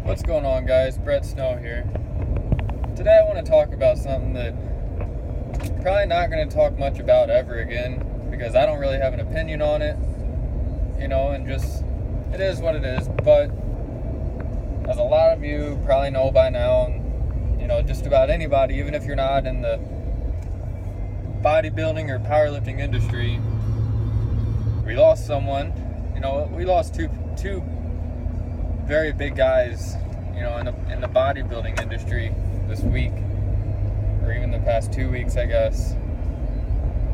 What's going on, guys? Brett Snow here. Today I want to talk about something that I'm probably not going to talk much about ever again because I don't really have an opinion on it, and just it is what it is. But as a lot of you probably know by now, and just about anybody, even if you're not in the bodybuilding or powerlifting industry, we lost someone. We lost two very big guys, in the bodybuilding industry this week, or even the past 2 weeks, I guess.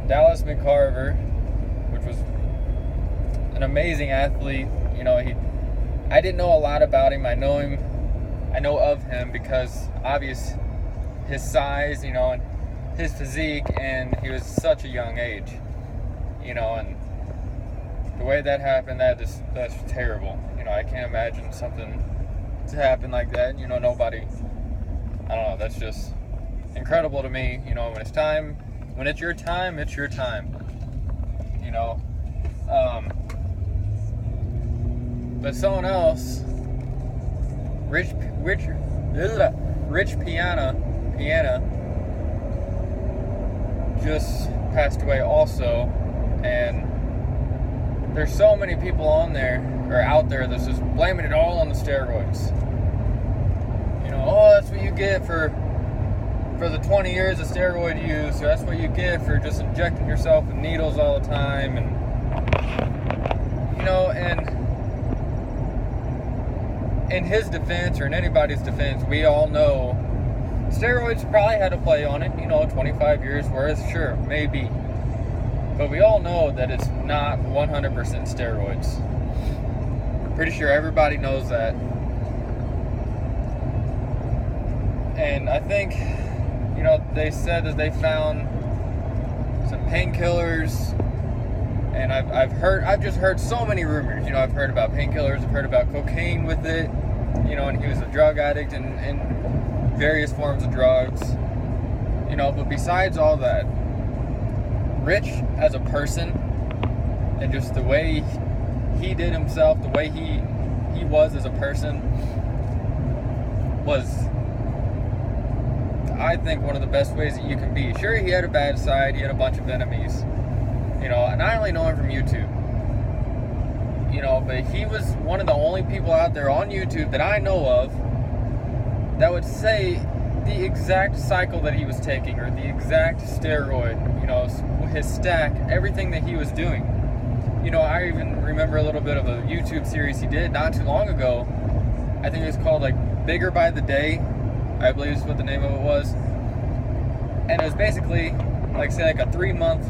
Dallas McCarver, which was an amazing athlete. I didn't know a lot about him. I know of him because obvious his size, and his physique, and he was such a young age, and the way that happened, that's terrible. I can't imagine something to happen like that. Nobody, I don't know, that's just incredible to me. When it's your time, it's your time. But someone else, Rich Piana, just passed away also, and there's so many people out there that's just blaming it all on the steroids. That's what you get for the 20 years of steroid use, or that's what you get for just injecting yourself with needles all the time, and in his defense, or in anybody's defense, we all know steroids probably had a play on it, 25 years worth, sure, maybe. But we all know that it's not 100% steroids. Pretty sure everybody knows that. And I think, they said that they found some painkillers, and I've just heard so many rumors. I've heard about painkillers, I've heard about cocaine with it, and he was a drug addict and various forms of drugs. But besides all that, Rich as a person, and just the way he did himself, the way he was as a person, was, I think, one of the best ways that you can be. Sure, he had a bad side, he had a bunch of enemies, and I only know him from YouTube, but he was one of the only people out there on YouTube that I know of that would say the exact cycle that he was taking, or the exact steroid, his stack, everything that he was doing. I even remember a little bit of a YouTube series he did not too long ago. I think it was called Bigger by the Day, I believe is what the name of it was. And it was basically a 3-month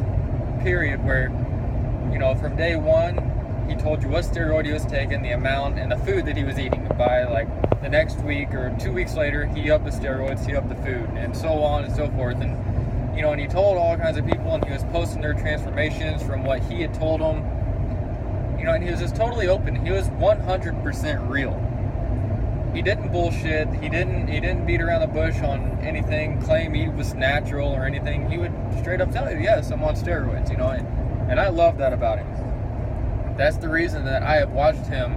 period where, from day one, he told you what steroid he was taking, the amount, and the food that he was eating. By the next week or 2 weeks later, he upped the steroids, he upped the food, and so on and so forth. And and he told all kinds of people, and he was posting their transformations from what he had told them. And he was just totally open. He was 100% real. He didn't bullshit. He didn't beat around the bush on anything, claim he was natural or anything. He would straight up tell you, yes, I'm on steroids, and I love that about him. That's the reason that I have watched him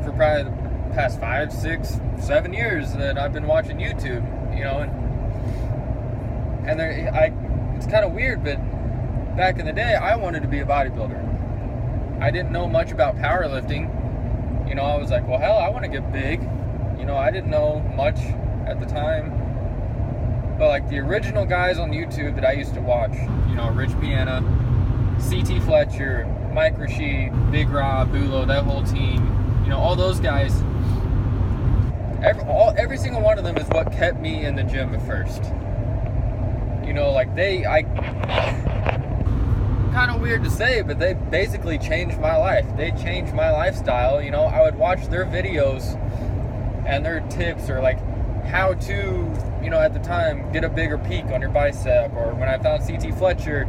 for probably the past 5, 6, 7 years that I've been watching YouTube, and it's kind of weird, but back in the day, I wanted to be a bodybuilder. I didn't know much about powerlifting. I was like, well, hell, I want to get big. I didn't know much at the time. But the original guys on YouTube that I used to watch, Rich Piana, CT Fletcher, Mike Rashid, Big Rob, Bulo, that whole team, all those guys, every single one of them is what kept me in the gym at first. Kind of weird to say, but they basically changed my life. They changed my lifestyle. I would watch their videos and their tips, or how to, at the time, get a bigger peak on your bicep, or when I found CT Fletcher,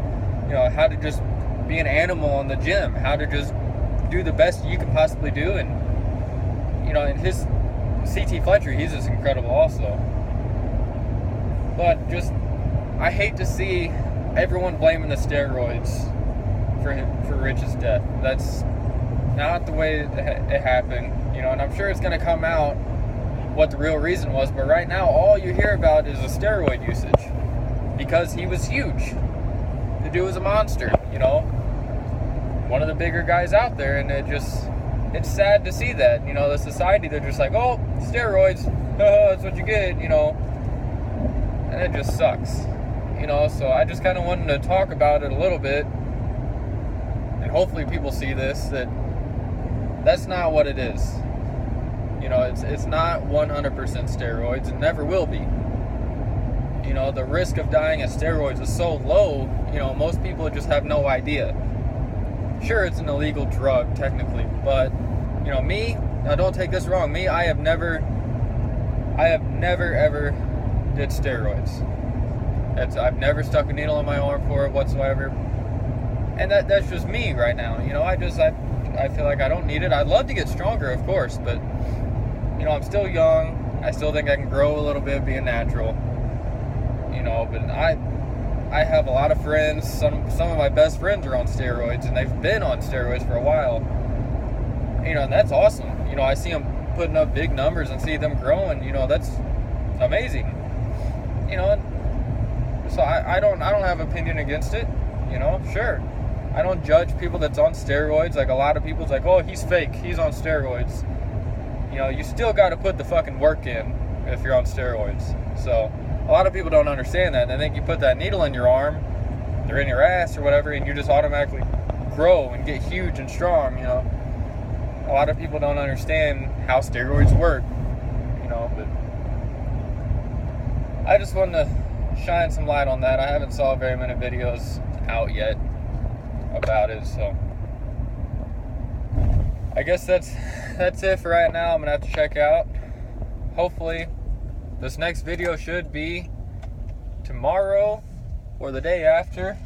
how to just be an animal in the gym, how to just do the best you can possibly do. And and his CT Fletcher, he's just incredible also. But just, I hate to see everyone blaming the steroids for Rich's death. That's not the way it happened, and I'm sure it's going to come out what the real reason was. But right now, all you hear about is the steroid usage, because he was huge. The dude was a monster, you know, one of the bigger guys out there, and it's sad to see that, you know, the society, they're just like, oh, steroids, that's what you get, you know, and it just sucks, you know. So I just kind of wanted to talk about it a little bit, and hopefully people see this, that's not what it is. You know, it's not 100% steroids, it never will be. You know, the risk of dying of steroids is so low, you know, most people just have no idea. Sure, it's an illegal drug, technically, but, you know, me, now don't take this wrong, me, I have never ever did steroids. I've never stuck a needle in my arm for it whatsoever. And that's just me right now, you know. I feel like I don't need it. I'd love to get stronger, of course, but, you know, I'm still young. I still think I can grow a little bit, being natural, you know. But I have a lot of friends, some of my best friends are on steroids, and they've been on steroids for a while, you know, and that's awesome. You know, I see them putting up big numbers and see them growing, you know, that's amazing, you know. So I don't have opinion against it, you know. Sure, I don't judge people that's on steroids. Like, a lot of people's like, oh, he's fake, he's on steroids. You know, you still got to put the fucking work in if you're on steroids. So a lot of people don't understand that. They think you put that needle in your arm or in your ass or whatever, and you just automatically grow and get huge and strong, you know. A lot of people don't understand how steroids work, you know. But I just wanted to shine some light on that. I haven't saw very many videos out yet about it, so I guess that's it for right now. I'm gonna have to check out. Hopefully this next video should be tomorrow or the day after.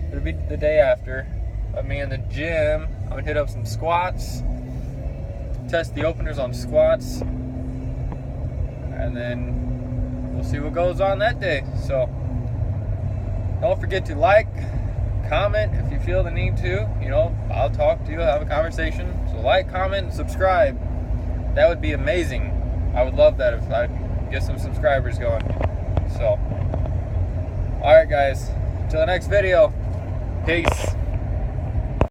It'll be the day after. Of me in the gym. I'm gonna hit up some squats, test the openers on squats, and then we'll see what goes on that day. So don't forget to like, comment if you feel the need to. You know, I'll talk to you, have a conversation. So like, comment, and subscribe. That would be amazing. I would love that if I get some subscribers going. So, alright guys, until the next video, peace.